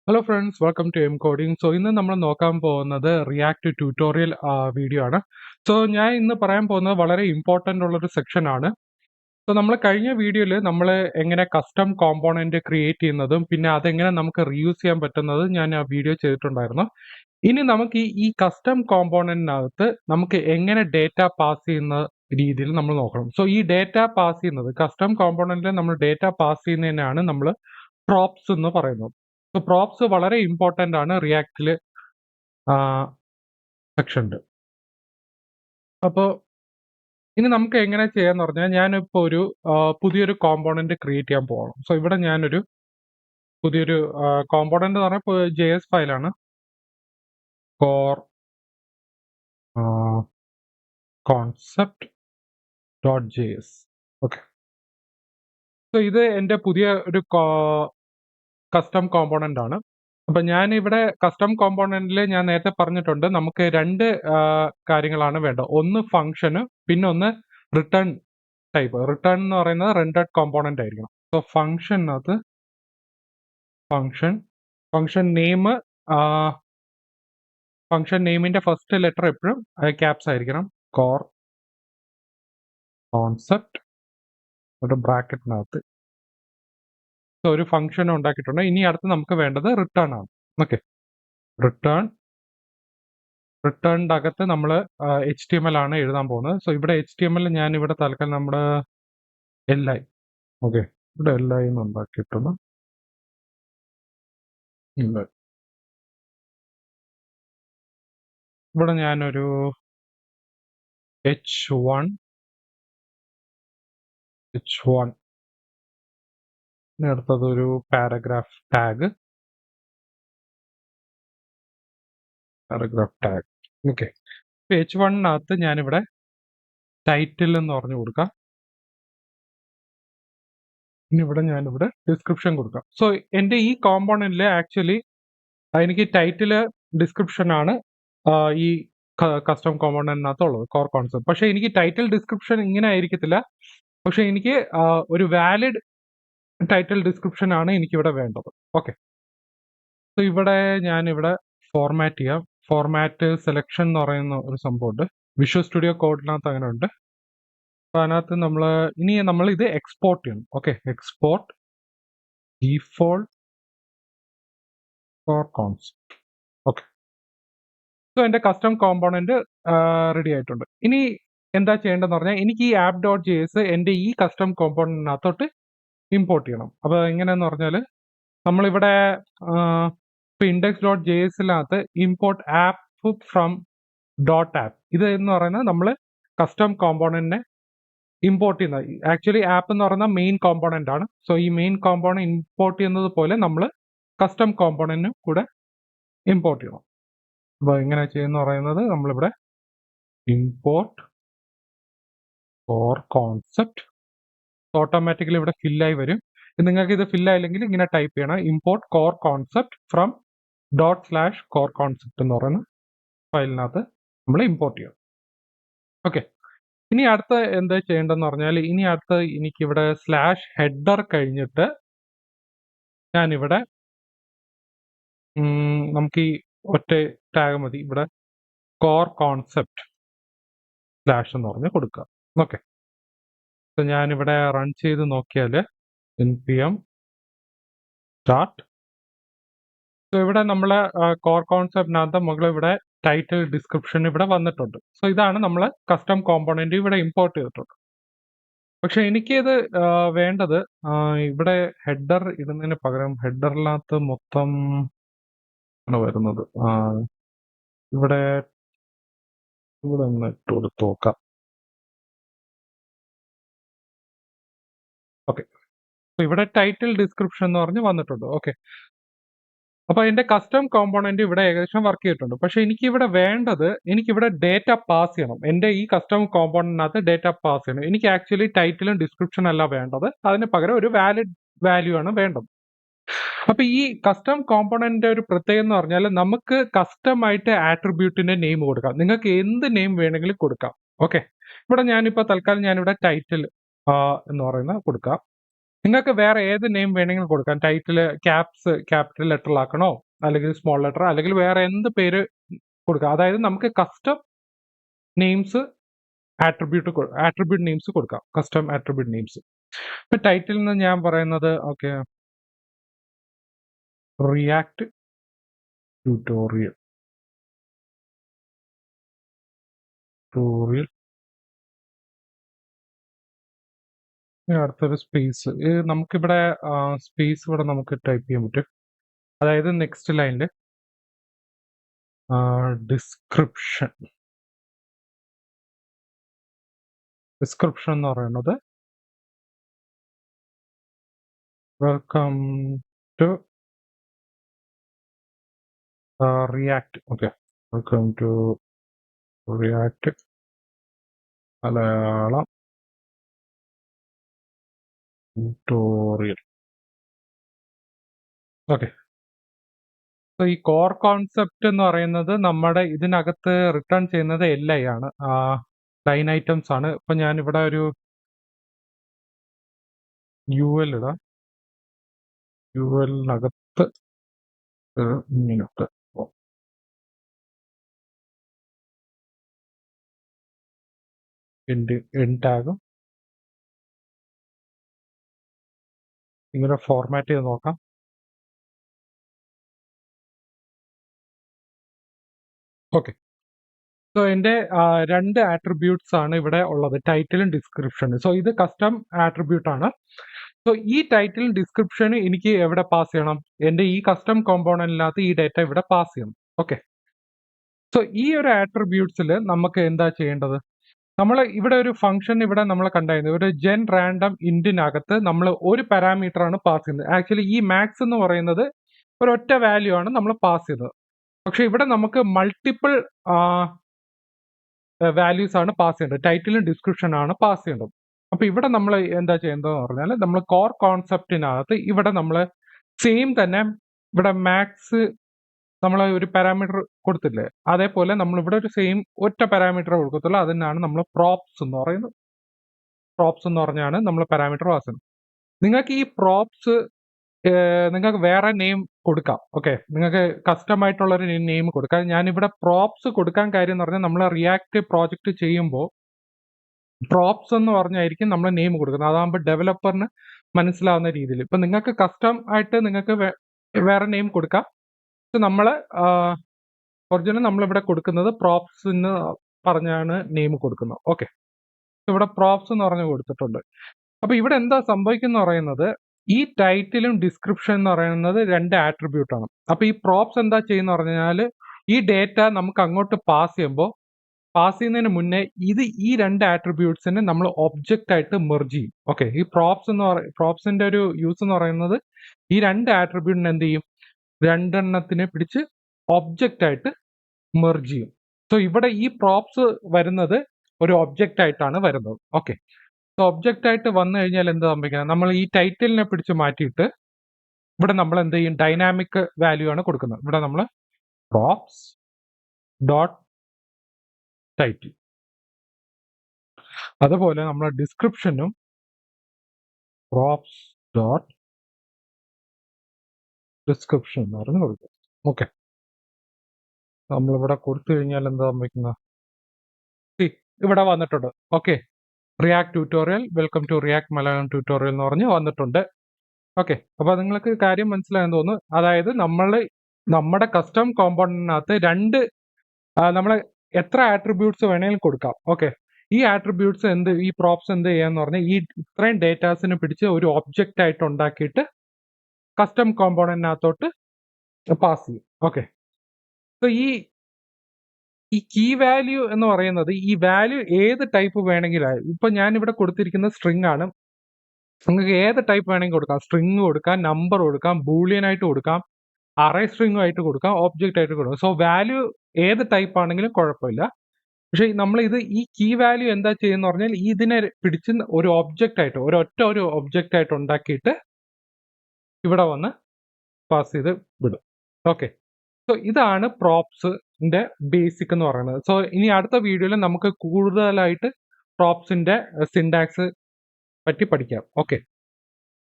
Hello friends, welcome to M coding. So ഇന്ന് നമ്മൾ നോക്കാൻ പോകുന്നത് റിയാക്ട് ട്യൂട്ടോറിയൽ വീഡിയോ ആണ്. സോ ഞാൻ ഇന്ന് പറയാൻ പോകുന്നത് വളരെ ഇമ്പോർട്ടൻ്റ് ഉള്ളൊരു സെക്ഷൻ ആണ്. സോ നമ്മൾ കഴിഞ്ഞ വീഡിയോയിൽ നമ്മൾ എങ്ങനെ കസ്റ്റം കോമ്പോണന്റ് ക്രിയേറ്റ് ചെയ്യുന്നതും പിന്നെ അതെങ്ങനെ നമുക്ക് റീയൂസ് ചെയ്യാൻ പറ്റുന്നതും ഞാൻ ആ വീഡിയോ ചെയ്തിട്ടുണ്ടായിരുന്നു. ഇനി നമുക്ക് ഈ കസ്റ്റം കോമ്പോണന്റിനകത്ത് നമുക്ക് എങ്ങനെ ഡേറ്റ പാസ് ചെയ്യുന്ന രീതിയിൽ നമ്മൾ നോക്കണം. സോ ഈ ഡേറ്റ പാസ് ചെയ്യുന്നത് കസ്റ്റം കോമ്പോണന്റിൽ നമ്മൾ ഡേറ്റ പാസ് ചെയ്യുന്നതിനാണ് നമ്മൾ പ്രോപ്സ് എന്ന് പറയുന്നത്. സോ പ്രോപ്സ് വളരെ ഇമ്പോർട്ടൻ്റ് ആണ് റിയാക്റ്റിൽ സെക്ഷനിൽ. അപ്പോൾ ഇനി നമുക്ക് എങ്ങനെ ചെയ്യാന്ന് പറഞ്ഞാൽ ഞാനിപ്പോൾ ഒരു പുതിയൊരു കോമ്പോണന്റ് ക്രിയേറ്റ് ചെയ്യാൻ പോകണം. സോ ഇവിടെ ഞാനൊരു പുതിയൊരു കോമ്പോണന്റ് എന്ന് പറഞ്ഞാൽ JS ഫയലാണ്, core concept .js. Okay, so ഇത് എൻ്റെ പുതിയ ഒരു കസ്റ്റം കോമ്പോണന്റ് ആണ്. അപ്പൊ ഞാൻ ഇവിടെ കസ്റ്റം കോമ്പോണന്റിൽ ഞാൻ നേരത്തെ പറഞ്ഞിട്ടുണ്ട് നമുക്ക് രണ്ട് കാര്യങ്ങളാണ് വേണ്ടത്. ഒന്ന് ഫംഗ്ഷന്, പിന്നെ ഒന്ന് റിട്ടേൺ ടൈപ്പ്. റിട്ടേൺ എന്ന് പറയുന്നത് റെൻഡേർഡ് കോമ്പോണന്റ് ആയിരിക്കണം. സോ ഫംഗ്ഷനകത്ത് ഫംഗ്ഷൻ നെയിമിന്റെ ഫസ്റ്റ് ലെറ്റർ എപ്പോഴും ക്യാപ്സ് ആയിരിക്കണം. കോർ കോൺസെപ്റ്റ് ഒരു ബ്രാക്കറ്റിനകത്ത്. സോ ഒരു ഫംഗ്ഷൻ ഉണ്ടാക്കിയിട്ടുണ്ട്. ഇനി അടുത്ത് നമുക്ക് വേണ്ടത് റിട്ടേൺ ആണ്. ഓക്കെ, റിട്ടേണിന്റെ അകത്ത് നമ്മൾ HTML ആണ് എഴുതാൻ പോകുന്നത്. സോ ഇവിടെ HTML ഞാൻ ഇവിടെ തൽക്കാലം നമ്മുടെ LI, ഓക്കെ, ഇവിടെ LI എന്ന് ഉണ്ടാക്കിയിട്ടുണ്ട്. ഇവിടെ ഞാനൊരു H1 അടുത്തതൊരു പാരഗ്രാഫ് ടാഗ്. ഓക്കെ, H1-നകത്ത് ഞാനിവിടെ ടൈറ്റിൽ എന്ന് പറഞ്ഞു കൊടുക്കാം. ഇനി ഇവിടെ ഞാനിവിടെ ഡിസ്ക്രിപ്ഷൻ കൊടുക്കാം. സോ എൻ്റെ ഈ കോമ്പോണന്റിൽ ആക്ച്വലി എനിക്ക് ടൈറ്റില് ഡിസ്ക്രിപ്ഷൻ ആണ് ഈ കസ്റ്റം കോമ്പോണന്റിനകത്തുള്ളത്, കോർ കോൺസെപ്റ്റ്. പക്ഷെ എനിക്ക് ടൈറ്റിൽ ഡിസ്ക്രിപ്ഷൻ ഇങ്ങനെ ആയിരിക്കത്തില്ല. പക്ഷെ എനിക്ക് ഒരു വാലിഡ് ടൈറ്റിൽ ഡിസ്ക്രിപ്ഷൻ ആണ് എനിക്കിവിടെ വേണ്ടത്. ഓക്കെ, സോ ഇവിടെ ഞാനിവിടെ ഫോർമാറ്റ് ചെയ്യാം. ഫോർമാറ്റ് സെലക്ഷൻ എന്ന് പറയുന്ന ഒരു സംഭവമുണ്ട്. വിഷ്വൽ സ്റ്റുഡിയോ കോഡിനകത്ത് അങ്ങനെ ഉണ്ട്. അപ്പോൾ അതിനകത്ത് നമ്മൾ ഇത് എക്സ്പോർട്ട് ചെയ്യണം. Okay, export default core concept. Okay, so എൻ്റെ കസ്റ്റം കോമ്പോണന്റ് റെഡി ആയിട്ടുണ്ട്. ഇനി എന്താ ചെയ്യേണ്ടതെന്ന് പറഞ്ഞാൽ എനിക്ക് ഈ app.js എൻ്റെ ഈ കസ്റ്റം കോമ്പോണന്റിനകത്തോട്ട് ഇമ്പോർട്ട് ചെയ്യണം. അപ്പോൾ എങ്ങനെയെന്ന് പറഞ്ഞാൽ നമ്മളിവിടെ ഇപ്പോൾ index.jsനകത്ത് ഇമ്പോർട്ട് ആപ്പ് ഫ്രം .app ഇത് എന്ന് പറയുന്നത് നമ്മൾ കസ്റ്റം കോമ്പോണന്റിനെ ഇമ്പോർട്ട് ചെയ്യുന്നത്. ആക്ച്വലി ആപ്പ് എന്ന് പറയുന്ന മെയിൻ കോമ്പോണന്റ് ആണ്. സോ ഈ മെയിൻ കോമ്പോണന്റ് ഇമ്പോർട്ട് ചെയ്യുന്നത് പോലെ നമ്മൾ കസ്റ്റം കോമ്പോണന്റിനും കൂടെ ഇമ്പോർട്ട് ചെയ്യണം. അപ്പോൾ എങ്ങനെ ചെയ്യുന്ന പറയുന്നത് നമ്മളിവിടെ ഇമ്പോർട്ട് കോർ കോൺസെപ്റ്റ് ഓട്ടോമാറ്റിക്കലി ഇവിടെ ഫില്ലായി വരും. നിങ്ങൾക്ക് ഇത് ഫില്ലായില്ലെങ്കിൽ ഇങ്ങനെ ടൈപ്പ് ചെയ്യണം, import core concept from ./core concept എന്ന് പറയുന്ന ഫയലിനകത്ത് നമ്മൾ ഇമ്പോർട്ട് ചെയ്യണം. ഓക്കെ, ഇനി അടുത്ത എന്താ ചെയ്യേണ്ടതെന്ന് പറഞ്ഞാൽ ഇനി അടുത്ത എനിക്കിവിടെ /header കഴിഞ്ഞിട്ട് ഞാനിവിടെ നമുക്ക് ഈ ഒറ്റ ടാഗ് മതി. ഇവിടെ കോർ കോൺസെപ്റ്റ് എന്ന് പറഞ്ഞ് കൊടുക്കുക. ഓക്കെ, സോ ഞാനിവിടെ റൺ ചെയ്ത് നോക്കിയാൽ npm start. സോ ഇവിടെ നമ്മൾ കോർ കോൺസെപ്റ്റിനകത്ത് മുകളിൽ ഇവിടെ ടൈറ്റിൽ ഡിസ്ക്രിപ്ഷൻ ഇവിടെ വന്നിട്ടുണ്ട്. സോ ഇതാണ് നമ്മൾ കസ്റ്റം കോമ്പോണന്റ് ഇവിടെ ഇമ്പോർട്ട് ചെയ്തിട്ടുണ്ട്. പക്ഷെ എനിക്കിത് വേണ്ടത് ഇവിടെ ഹെഡർ ഇടുന്നതിന് പകരം ഹെഡറിനകത്ത് മൊത്തം ആണ് വരുന്നത്. ഇവിടെ ഒന്ന് ഇട്ട് കൊടുത്ത് നോക്കാം. ഓക്കെ, ഇവിടെ ടൈറ്റിൽ ഡിസ്ക്രിപ്ഷൻ എന്ന് പറഞ്ഞ് വന്നിട്ടുണ്ട്. ഓക്കെ, അപ്പൊ എന്റെ കസ്റ്റം കോമ്പോണന്റ് ഇവിടെ ഏകദേശം വർക്ക് ചെയ്തിട്ടുണ്ട്. പക്ഷെ എനിക്കിവിടെ വേണ്ടത് എനിക്കിവിടെ ഡേറ്റ പാസ് ചെയ്യണം. എന്റെ ഈ കസ്റ്റം കോമ്പോണന്റിനകത്ത് ഡേറ്റ പാസ് ചെയ്യണം. എനിക്ക് ആക്ച്വലി ടൈറ്റിലും ഡിസ്ക്രിപ്ഷൻ അല്ല വേണ്ടത്, അതിന് പകരം ഒരു വാലിഡ് വാല്യൂ ആണ് വേണ്ടത്. അപ്പൊ ഈ കസ്റ്റം കോമ്പോണന്റിന്റെ ഒരു പ്രത്യേകത എന്ന് പറഞ്ഞാൽ നമുക്ക് കസ്റ്റം ആയിട്ട് ആട്രിബ്യൂട്ടിന്റെ നെയിം കൊടുക്കാം. നിങ്ങൾക്ക് എന്ത് നെയിം വേണമെങ്കിലും കൊടുക്കാം. ഓക്കെ, ഇവിടെ ഞാനിപ്പോ തൽക്കാലം ഞാനിവിടെ ടൈറ്റിൽ എന്ന് പറയുന്ന കൊടുക്കാം. നിങ്ങൾക്ക് വേറെ ഏത് നെയിം വേണമെങ്കിലും കൊടുക്കാം. ടൈറ്റിൽ ക്യാപിറ്റൽ ലെറ്ററിലാക്കണോ, അല്ലെങ്കിൽ സ്മോൾ ലെറ്റർ, അല്ലെങ്കിൽ വേറെ എന്ത് പേര് കൊടുക്കാം. അതായത് നമുക്ക് കസ്റ്റം നെയിംസ് ആട്രിബ്യൂട്ട് നെയിംസ് കൊടുക്കാം. Custom attribute names. ഇപ്പൊ ടൈറ്റിൽ നിന്ന് ഞാൻ പറയുന്നത് ഓക്കെ, റിയാക്ട് ട്യൂട്ടോറിയൽ അടുത്തൊരു സ്പേസ്. നമുക്കിവിടെ സ്പേസ് ഇവിടെ നമുക്ക് ടൈപ്പ് ചെയ്യാൻ പറ്റും. അതായത് നെക്സ്റ്റ് ലൈനിൽ ഡിസ്ക്രിപ്ഷൻ എന്ന് പറയുന്നത് welcome to React. Okay, welcome to React Malayalam tutorial. Okay, ഈ കോർ കോൺസെപ്റ്റ് എന്ന് പറയുന്നത് നമ്മുടെ ഇതിനകത്ത് റിട്ടേൺ ചെയ്യുന്നത് LI ആണ്, ലൈൻ ഐറ്റംസ് ആണ്. ഇപ്പൊ ഞാൻ ഇവിടെ ഒരു UL ഇടാം. UL-നകത്ത് ഇങ്ങനത്തെ ടാഗും ഇങ്ങനെ ഫോർമാറ്റ് ചെയ്ത് നോക്കാം. ഓക്കെ, സോ എൻ്റെ രണ്ട് ആട്രിബ്യൂട്ട്സ് ആണ് ഇവിടെ ഉള്ളത്, ടൈറ്റിലും ഡിസ്ക്രിപ്ഷനും. സോ ഇത് കസ്റ്റം ആട്രിബ്യൂട്ട് ആണ്. സോ ഈ ടൈറ്റിലും ഡിസ്ക്രിപ്ഷനും എനിക്ക് എവിടെ പാസ് ചെയ്യണം? എൻ്റെ ഈ കസ്റ്റം കോമ്പോണന്റിനകത്ത് ഈ ഡേറ്റ ഇവിടെ പാസ് ചെയ്യണം. ഓക്കെ, സോ ഈ ഒരു ആട്രിബ്യൂട്ട്സിൽ നമുക്ക് എന്താ ചെയ്യേണ്ടത്? നമ്മൾ ഇവിടെ ഒരു ഫംഗ്ഷൻ ഇവിടെ നമ്മൾ കണ്ടായിരുന്നു, ഒരു ജെൻ റാൻഡം ഇൻറ്റിനകത്ത് നമ്മൾ ഒരു പാരാമീറ്റർ ആണ് പാസ് ചെയ്യുന്നത്. ആക്ച്വലി ഈ മാക്സ് എന്ന് പറയുന്നത് ഒരൊറ്റ വാല്യൂ ആണ് നമ്മൾ പാസ് ചെയ്തത്. പക്ഷെ ഇവിടെ നമുക്ക് മൾട്ടിപ്പിൾ വാല്യൂസ് ആണ് പാസ് ചെയ്യേണ്ടത്. ടൈറ്റിലും ഡിസ്ക്രിപ്ഷൻ ആണ് പാസ് ചെയ്യേണ്ടത്. അപ്പൊ ഇവിടെ നമ്മൾ എന്താ ചെയ്യേണ്ടതെന്ന് പറഞ്ഞാൽ, നമ്മൾ കോർ കോൺസെപ്റ്റിനകത്ത് ഇവിടെ നമ്മൾ സെയിം തന്നെ ഇവിടെ മാക്സ് നമ്മൾ ഒരു പാരാമീറ്റർ കൊടുത്തില്ലേ, അതേപോലെ നമ്മൾ ഇവിടെ ഒരു സെയിം ഒറ്റ പാരാമീറ്റർ കൊടുക്കത്തുള്ളൂ. അതിനാണ് നമ്മൾ പ്രോപ്സ് എന്ന് പറയുന്നത്. പ്രോപ്സ് എന്ന് പറഞ്ഞാണ് നമ്മൾ പാരാമീറ്റർ പാസ് ചെയ്യുന്നത്. നിങ്ങൾക്ക് ഈ പ്രോപ്സ് നിങ്ങൾക്ക് വേറെ നെയിം കൊടുക്കാം. ഓക്കെ, നിങ്ങൾക്ക് കസ്റ്റം ആയിട്ടുള്ള ഒരു നെയിം കൊടുക്കാം. ഞാനിവിടെ പ്രോപ്സ് കൊടുക്കാൻ കാര്യം എന്ന് പറഞ്ഞാൽ, നമ്മൾ റിയാക്ട് പ്രോജക്റ്റ് ചെയ്യുമ്പോൾ പ്രോപ്സ് എന്ന് പറഞ്ഞായിരിക്കും നമ്മൾ നെയിം കൊടുക്കുന്നത്. അതാകുമ്പോൾ ഡെവലപ്പറിന് മനസ്സിലാവുന്ന രീതിയിൽ. ഇപ്പൊ നിങ്ങൾക്ക് കസ്റ്റം ആയിട്ട് നിങ്ങൾക്ക് വേറെ നെയിം കൊടുക്കാം. നമ്മൾ ഒറിജിനൽ നമ്മളിവിടെ കൊടുക്കുന്നത് പ്രോപ്സ് എന്ന് പറഞ്ഞാണ് നെയിം കൊടുക്കുന്നത്. ഓക്കെ, ഇവിടെ പ്രോപ്സ് എന്ന് പറഞ്ഞ് കൊടുത്തിട്ടുണ്ട്. അപ്പൊ ഇവിടെ എന്താ സംഭവിക്കുന്ന പറയുന്നത്, ഈ ടൈറ്റിലും ഡിസ്ക്രിപ്ഷൻ എന്ന് പറയുന്നത് രണ്ട് ആട്രിബ്യൂട്ട് ആണ്. അപ്പൊ ഈ പ്രോപ്സ് എന്താ ചെയ്യുന്ന പറഞ്ഞാൽ, ഈ ഡേറ്റ നമുക്ക് അങ്ങോട്ട് പാസ് ചെയ്യുന്നതിന് മുന്നേ ഈ രണ്ട് ആട്രിബ്യൂട്ട്സിനെ നമ്മൾ ഒബ്ജക്റ്റ് ആയിട്ട് മെർജ് ചെയ്യും. ഓക്കെ, ഈ പ്രോപ്സിന്റെ ഒരു യൂസ് എന്ന് പറയുന്നത്, ഈ രണ്ട് ആട്രിബ്യൂട്ടിനെ എന്ത് ചെയ്യും, രണ്ടെണ്ണത്തിനെ പിടിച്ച് ഒബ്ജക്റ്റ് ആയിട്ട് മെർജ് ചെയ്യും. സോ ഇവിടെ ഈ പ്രോപ്സ് വരുന്നത് ഒരു ഒബ്ജക്റ്റ് ആയിട്ടാണ് വരുന്നത്. ഓക്കെ, സോ ഒബ്ജക്റ്റ് ആയിട്ട് വന്നു കഴിഞ്ഞാൽ എന്താ സംഭവിക്കുന്നത്, നമ്മൾ ഈ ടൈറ്റിലിനെ പിടിച്ച് മാറ്റിയിട്ട് ഇവിടെ നമ്മൾ എന്ത് ചെയ്യും, ഡൈനാമിക് വാല്യൂ ആണ് കൊടുക്കുന്നത്. ഇവിടെ നമ്മൾ പ്രോപ്സ് ഡോട്ട് ടൈറ്റിൽ, അതുപോലെ നമ്മൾ ഡിസ്ക്രിപ്ഷനും പ്രോപ്സ് ഡോട്ട് ഡിസ്ക്രിപ്ഷൻ എന്ന് പറഞ്ഞ് കൊടുക്കും. ഓക്കെ, നമ്മളിവിടെ കൊടുത്തു കഴിഞ്ഞാൽ എന്താ സംഭവിക്കുന്നത്, ഇവിടെ വന്നിട്ടുണ്ട്. Okay, React tutorial, welcome to React Malayalam tutorial എന്ന് പറഞ്ഞ് വന്നിട്ടുണ്ട്. ഓക്കെ, അപ്പൊ നിങ്ങൾക്ക് കാര്യം മനസ്സിലായെന്ന് തോന്നുന്നു. അതായത് നമ്മുടെ കസ്റ്റം കോമ്പോണന്റിനകത്ത് നമ്മൾ എത്ര ആട്രിബ്യൂട്ട്സ് വേണമെങ്കിലും കൊടുക്കാം. ഓക്കെ, ഈ ആട്രിബ്യൂട്ട്സ് ഈ പ്രോപ്സ് എന്ത് ചെയ്യാന്ന് പറഞ്ഞാൽ, ഈ ഇത്രയും ഡേറ്റാസിനെ പിടിച്ച് ഒരു ഒബ്ജക്റ്റ് ആയിട്ട് ഉണ്ടാക്കിയിട്ട് കസ്റ്റം കോമ്പോണന്റിനകത്തോട്ട് പാസ് ചെയ്യും. ഓക്കെ, സോ ഈ കീ വാല്യൂ എന്ന് പറയുന്നത്, ഈ വാല്യൂ ഏത് ടൈപ്പ് വേണമെങ്കിലും, ഇപ്പൊ ഞാൻ ഇവിടെ കൊടുത്തിരിക്കുന്ന സ്ട്രിംഗ് ആണ്. നിങ്ങൾക്ക് ഏത് ടൈപ്പ് വേണമെങ്കിൽ കൊടുക്കാം. സ്ട്രിംഗ് കൊടുക്കാം, നമ്പർ കൊടുക്കാം, ബൂളിയൻ ആയിട്ട് കൊടുക്കാം, അറേ സ്ട്രിംഗ് ആയിട്ട് കൊടുക്കാം, ഒബ്ജക്റ്റ് ആയിട്ട് കൊടുക്കാം. സോ വാല്യൂ ഏത് ടൈപ്പ് ആണെങ്കിലും കുഴപ്പമില്ല. പക്ഷെ നമ്മൾ ഈ കീ വാല്യൂ എന്താ ചെയ്യുന്ന പറഞ്ഞാൽ, ഇതിനെ പിടിച്ച് ഒരു ഒബ്ജക്റ്റ് ആയിട്ട് ഒരു ഒബ്ജക്റ്റ് ആയിട്ട് ഉണ്ടാക്കിയിട്ട് ഇവിടെ വന്ന് പാസ് ചെയ്ത് വിടും. ഓക്കെ, സോ ഇതാണ് പ്രോപ്സിന്റെ ബേസിക് എന്ന് പറയുന്നത്. സോ ഇനി അടുത്ത വീഡിയോയിൽ നമുക്ക് കൂടുതലായിട്ട് പ്രോപ്സിന്റെ സിൻടാക്സ് പറ്റി പഠിക്കാം. ഓക്കെ.